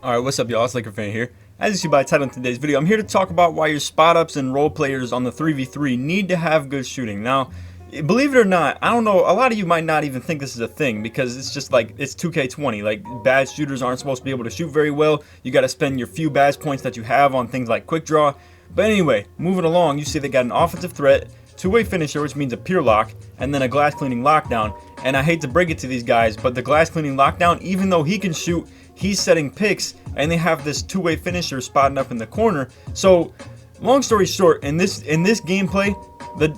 Alright, what's up y'all, it's LakerFan here. As you see by the title of today's video, I'm here to talk about why your spot ups and role players on the 3v3 need to have good shooting. Now, believe it or not, I don't know, a lot of you might not even think this is a thing because it's just like, it's 2K20. Like, bad shooters aren't supposed to be able to shoot very well. You gotta spend your few badge points that you have on things like quick draw. But anyway, moving along, you see they got an offensive threat, two-way finisher, which means a pure lock, and then a glass cleaning lockdown. And I hate to break it to these guys, but the glass cleaning lockdown, even though he can shoot, he's setting picks, and they have this two-way finisher spotting up in the corner. So, long story short, in this gameplay,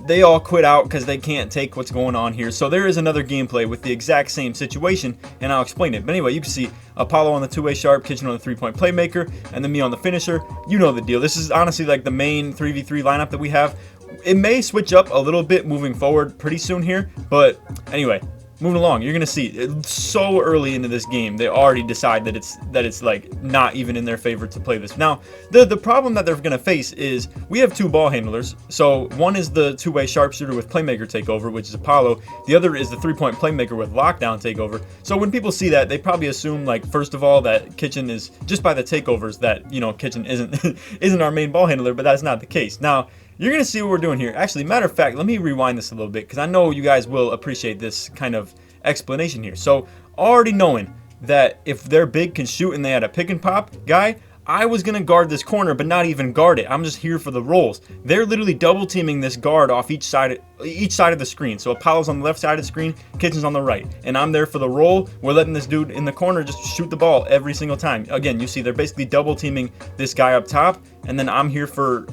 they all quit out because they can't take what's going on here. So there is another gameplay with the exact same situation, and I'll explain it. But anyway, you can see Apollo on the two-way sharp, Kitchen on the three-point playmaker, and then me on the finisher. You know the deal. This is honestly like the main 3v3 lineup that we have. It may switch up a little bit moving forward pretty soon here, but anyway, moving along, you're gonna see it's so early into this game they already decide that it's like not even in their favor to play this. Now, the problem that they're gonna face is we have two ball handlers. So one is the two-way sharpshooter with playmaker takeover, which is Apollo. The other is the three-point playmaker with lockdown takeover. So when people see that, they probably assume, like, first of all, that Kitchen is just by the takeovers that, you know, Kitchen isn't isn't our main ball handler, but that's not the case. Now, you're going to see what we're doing here. Actually, matter of fact, let me rewind this a little bit because I know you guys will appreciate this kind of explanation here. So, already knowing that if their big can shoot and they had a pick and pop guy, I was going to guard this corner but not even guard it. I'm just here for the rolls. They're literally double teaming this guard off each side of the screen. So Apollo's on the left side of the screen, Kitchen's on the right. And I'm there for the roll. We're letting this dude in the corner just shoot the ball every single time. Again, you see they're basically double teaming this guy up top, and then I'm here for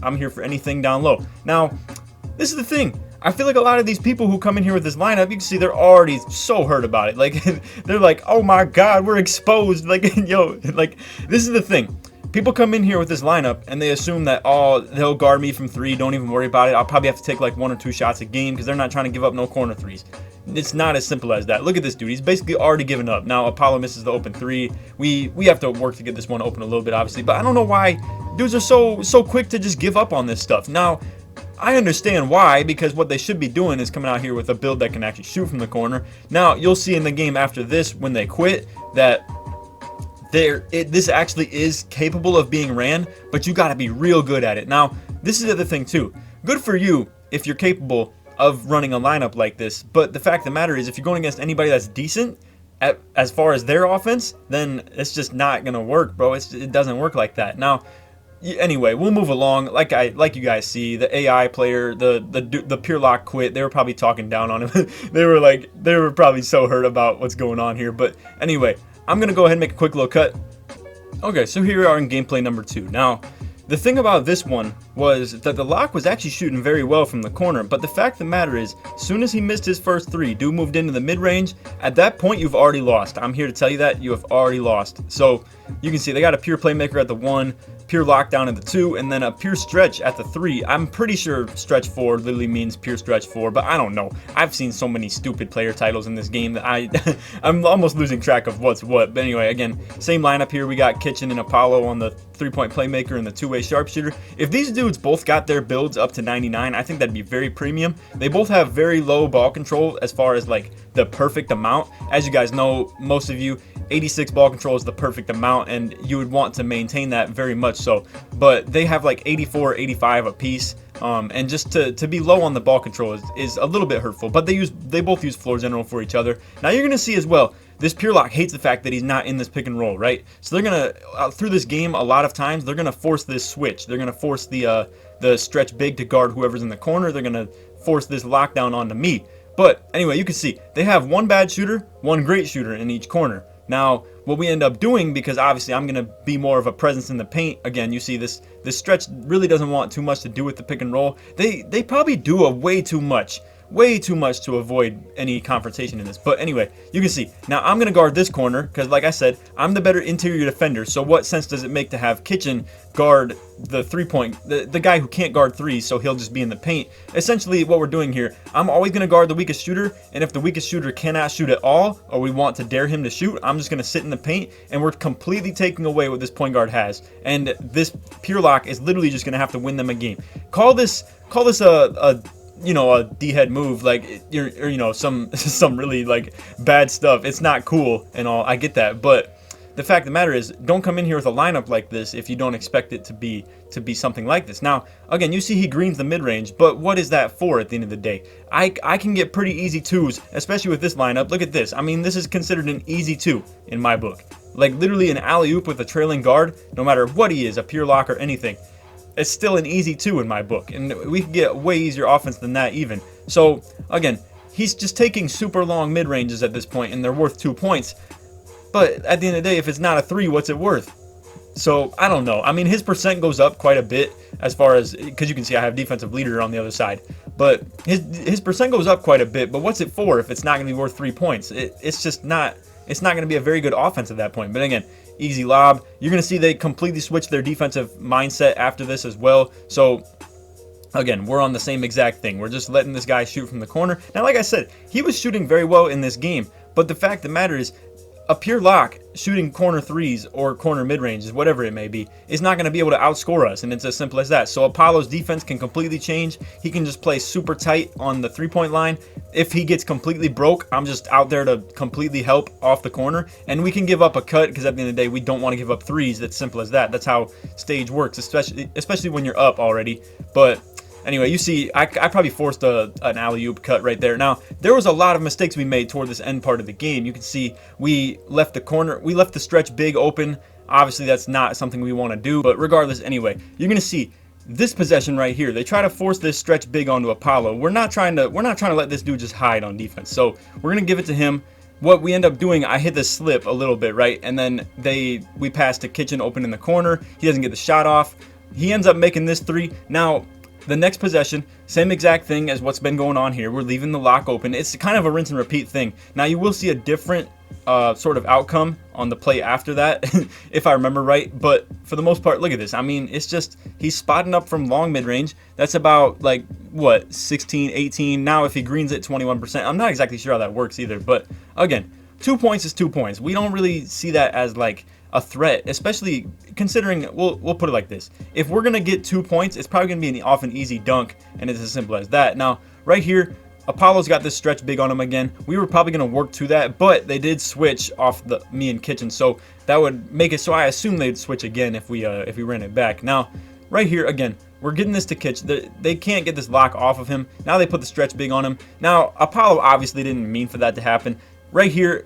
anything down low. Now, this is the thing. I feel like a lot of these people who come in here with this lineup, you can see they're already so hurt about it. Like, they're like, oh my god, we're exposed. Like, yo, like, this is the thing. People come in here with this lineup and they assume that, oh, they'll guard me from three, don't even worry about it. I'll probably have to take like 1 or 2 shots a game because they're not trying to give up no corner threes. It's not as simple as that. Look at this dude. He's basically already given up. Now, Apollo misses the open three. We have to work to get this one open a little bit, obviously. But I don't know why dudes are so quick to just give up on this stuff. Now, I understand why, because what they should be doing is coming out here with a build that can actually shoot from the corner. Now, you'll see in the game after this, when they quit, that this actually is capable of being ran, but you got to be real good at it. Now, this is the other thing too. Good for you if you're capable of running a lineup like this, but the fact of the matter is, if you're going against anybody that's decent as far as their offense, then it's just not gonna work, bro. It doesn't work like that. Now, anyway, we'll move along. Like you guys see, the AI player, the pure lock quit. They were probably talking down on him. they were probably so hurt about what's going on here. But anyway, I'm gonna go ahead and make a quick little cut. Okay, so here we are in gameplay number 2. Now, the thing about this one was that the lock was actually shooting very well from the corner, but the fact of the matter is, as soon as he missed his first three, dude moved into the mid-range. At that point, you've already lost. I'm here to tell you that you have already lost. So you can see they got a pure playmaker at the 1, pure lockdown at the 2, and then a pure stretch at the 3. I'm pretty sure stretch 4 literally means pure stretch 4, but I don't know. I've seen so many stupid player titles in this game that I'm almost losing track of what's what. But anyway, again, same lineup here. We got Kitchen and Apollo on the three-point playmaker and the two-way sharpshooter. If these dudes both got their builds up to 99, I think that'd be very premium. They both have very low ball control as far as like the perfect amount. As you guys know, most of you, 86 ball control is the perfect amount, and you would want to maintain that very much so. But they have like 84, 85 apiece. And just to be low on the ball control is a little bit hurtful. But they both use floor general for each other. Now you're gonna see as well, this pure lock hates the fact that he's not in this pick and roll, right? So they're gonna through this game a lot of times they're gonna force this switch. They're gonna force the stretch big to guard whoever's in the corner. They're gonna force this lockdown onto me. But anyway, you can see they have one bad shooter, one great shooter in each corner. Now, what we end up doing, because obviously I'm going to be more of a presence in the paint, again, you see this stretch really doesn't want too much to do with the pick and roll. They probably do a way too much to avoid any confrontation in this. But anyway, you can see, now I'm going to guard this corner, because like I said, I'm the better interior defender, so what sense does it make to have Kitchen guard the the guy who can't guard threes, so he'll just be in the paint. Essentially, what we're doing here, I'm always going to guard the weakest shooter, and if the weakest shooter cannot shoot at all, or we want to dare him to shoot, I'm just going to sit in the paint, and we're completely taking away what this point guard has. And this pure lock is literally just going to have to win them a game. Call this a D-head move, like, some really like bad stuff. It's not cool and all, I get that, but the fact of the matter is, don't come in here with a lineup like this if you don't expect it to be something like this. Now, again, you see he greens the mid-range, but what is that for at the end of the day? I can get pretty easy 2s, especially with this lineup. Look at this. I mean, this is considered an easy 2 in my book. Like, literally an alley-oop with a trailing guard, no matter what he is, a pure lock or anything. It's still an easy 2 in my book, and we can get way easier offense than that even. So, again, he's just taking super long mid-ranges at this point, and they're worth 2 points. But at the end of the day, if it's not a 3, what's it worth? So, I don't know. I mean, his percent goes up quite a bit as far as, because you can see I have defensive leader on the other side. But his percent goes up quite a bit, but what's it for if it's not going to be worth 3 points? It's just not, it's not going to be a very good offense at that point. But again, easy lob. You're going to see they completely switch their defensive mindset after this as well. So, again, we're on the same exact thing. We're just letting this guy shoot from the corner. Now, like I said, he was shooting very well in this game, but the fact of the matter is, a pure lock shooting corner 3s or corner mid-ranges, whatever it may be, is not going to be able to outscore us, and it's as simple as that. So Apollo's defense can completely change. He can just play super tight on the 3-point line. If he gets completely broke, I'm just out there to completely help off the corner, and we can give up a cut, because at the end of the day, we don't want to give up 3s. That's simple as that. That's how stage works, especially when you're up already. But anyway, you see, I probably forced an alley-oop cut right there. Now, there was a lot of mistakes we made toward this end part of the game. You can see we left the stretch big open. Obviously, that's not something we want to do, but regardless, anyway, you're going to see this possession right here. They try to force this stretch big onto Apollo. We're not trying to let this dude just hide on defense. So we're going to give it to him. What we end up doing, I hit the slip a little bit, right? And then we pass to Kitchen open in the corner. He doesn't get the shot off. He ends up making this 3. Now, the next possession, same exact thing as what's been going on here. We're leaving the lock open. It's kind of a rinse and repeat thing. Now, you will see a different sort of outcome on the play after that, if I remember right. But for the most part, look at this. I mean, it's just, he's spotting up from long mid-range. That's about, like, what, 16, 18. Now, if he greens it, 21%. I'm not exactly sure how that works either. But, again, 2 points is 2 points. We don't really see that as, like, a threat, especially considering, we'll put it like this. If we're going to get 2 points, it's probably going to be off an easy dunk, and it's as simple as that. Now, right here, Apollo's got this stretch big on him again. We were probably going to work to that, but they did switch off me and Kitchen, so that would make it so I assume they'd switch again if we ran it back. Now, right here, again, we're getting this to Kitchen. They can't get this lock off of him. Now they put the stretch big on him. Now, Apollo obviously didn't mean for that to happen. Right here,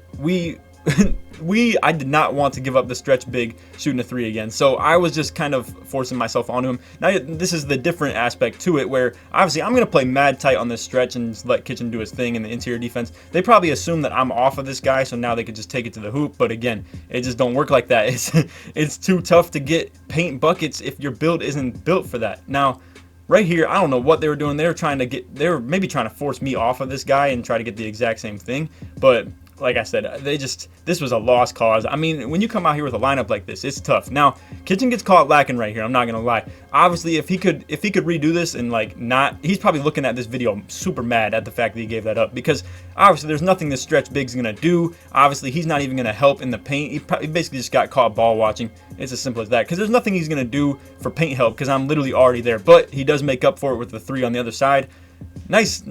I did not want to give up the stretch big shooting a 3 again, so I was just kind of forcing myself onto him. Now, this is the different aspect to it, where obviously I'm going to play mad tight on this stretch and just let Kitchen do his thing in the interior defense. They probably assume that I'm off of this guy, so now they could just take it to the hoop, but again, it just don't work like that. It's too tough to get paint buckets if your build isn't built for that. Now, right here, I don't know what they were doing. They were maybe trying to force me off of this guy and try to get the exact same thing, but like I said, this was a lost cause. I mean, when you come out here with a lineup like this, it's tough. Now, Kitchen gets caught lacking right here. I'm not gonna lie. Obviously, if he could redo this and like he's probably looking at this video super mad at the fact that he gave that up, because obviously there's nothing this stretch big's gonna do. Obviously, he's not even gonna help in the paint. He basically just got caught ball watching. It's as simple as that, because there's nothing he's gonna do for paint help, because I'm literally already there. But he does make up for it with the 3 on the other side. Nice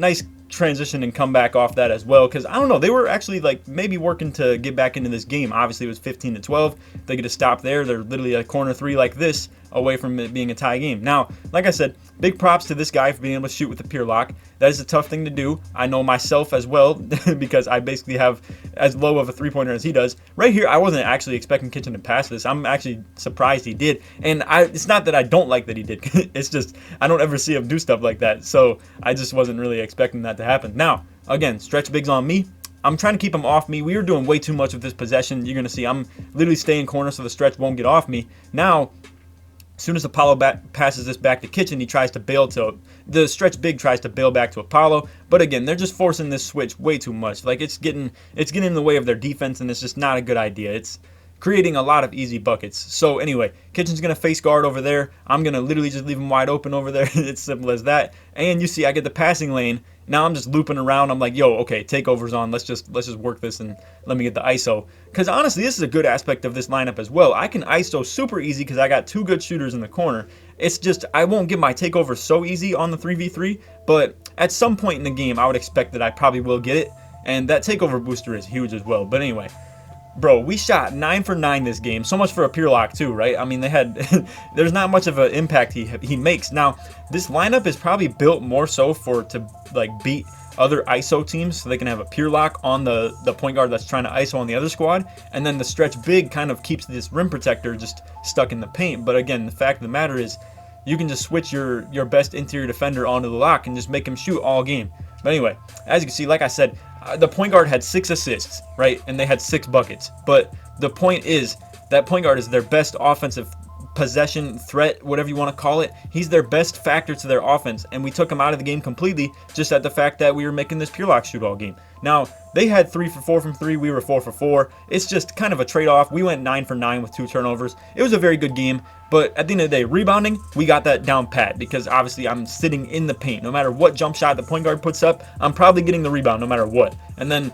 transition and come back off that as well, because I don't know, they were actually like maybe working to get back into this game. Obviously, it was 15-12. If they get a stop there, they're literally a corner 3 like this away from it being a tie game. Now, like I said, big props to this guy for being able to shoot with the pure lock. That is a tough thing to do. I know myself as well, because I basically have as low of a 3-pointer as he does. Right here, I wasn't actually expecting Kitchen to pass this. I'm actually surprised he did. And it's not that I don't like that he did. It's just I don't ever see him do stuff like that. So I just wasn't really expecting that to happen. Now, again, stretch bigs on me. I'm trying to keep him off me. We were doing way too much with this possession. You're going to see I'm literally staying corner so the stretch won't get off me. Now, as soon as Apollo passes this back to Kitchen, he tries to bail to the stretch big tries to bail back to Apollo. But again, they're just forcing this switch way too much. Like it's getting in the way of their defense, and it's just not a good idea. It's creating a lot of easy buckets. So anyway, Kitchen's gonna face guard over there. I'm gonna literally just leave him wide open over there. It's simple as that. And you see, I get the passing lane. Now I'm just looping around. I'm like, yo, okay, takeover's on. Let's just work this and let me get the ISO. Because honestly, this is a good aspect of this lineup as well. I can ISO super easy because I got 2 good shooters in the corner. It's just I won't get my takeover so easy on the 3v3, but at some point in the game, I would expect that I probably will get it. And that takeover booster is huge as well. But anyway, bro, we shot 9 for 9 this game. So much for a pure lock too, right? I mean, they had there's not much of an impact he makes. Now, this lineup is probably built more so to like beat other ISO teams, so they can have a pure lock on the point guard that's trying to ISO on the other squad, and then the stretch big kind of keeps this rim protector just stuck in the paint. But again, the fact of the matter is, you can just switch your best interior defender onto the lock and just make him shoot all game. But anyway, as you can see, like I said, the point guard had 6 assists, right? And they had 6 buckets. But the point is, that point guard is their best offensive possession threat, whatever you want to call it. He's their best factor to their offense, and we took him out of the game completely just at the fact that we were making this pure lock shoot all game. Now, they had 3 for 4 from 3, we were 4 for 4. It's just kind of a trade-off. We went 9 for 9 with 2 turnovers. It was a very good game, but at the end of the day, rebounding, we got that down pat, because obviously I'm sitting in the paint. No matter what jump shot the point guard puts up, I'm probably getting the rebound no matter what. And then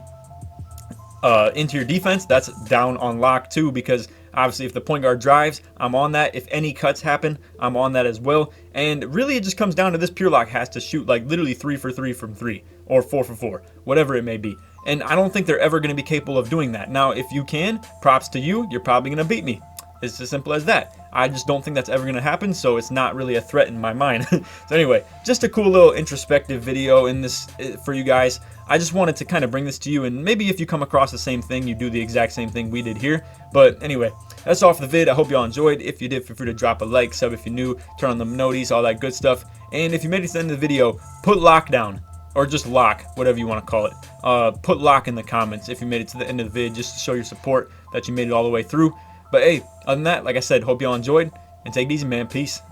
interior defense, that's down on lock too, because obviously if the point guard drives, I'm on that. If any cuts happen, I'm on that as well. And really it just comes down to this pure lock has to shoot like literally 3 for 3 from 3 or 4 for 4, whatever it may be. And I don't think they're ever going to be capable of doing that. Now, if you can, props to you, you're probably going to beat me. It's as simple as that. I just don't think that's ever going to happen, so it's not really a threat in my mind. So anyway, just a cool little introspective video in this for you guys. I just wanted to kind of bring this to you, and maybe if you come across the same thing, you do the exact same thing we did here. But anyway, that's all for the vid. I hope y'all enjoyed. If you did, feel free to drop a like, sub if you're new, turn on the noties, all that good stuff. And if you made it to the end of the video, put lock down, or just lock, whatever you want to call it. Put lock in the comments if you made it to the end of the vid, just to show your support that you made it all the way through. But hey, other than that, like I said, hope y'all enjoyed, and take it easy, man. Peace.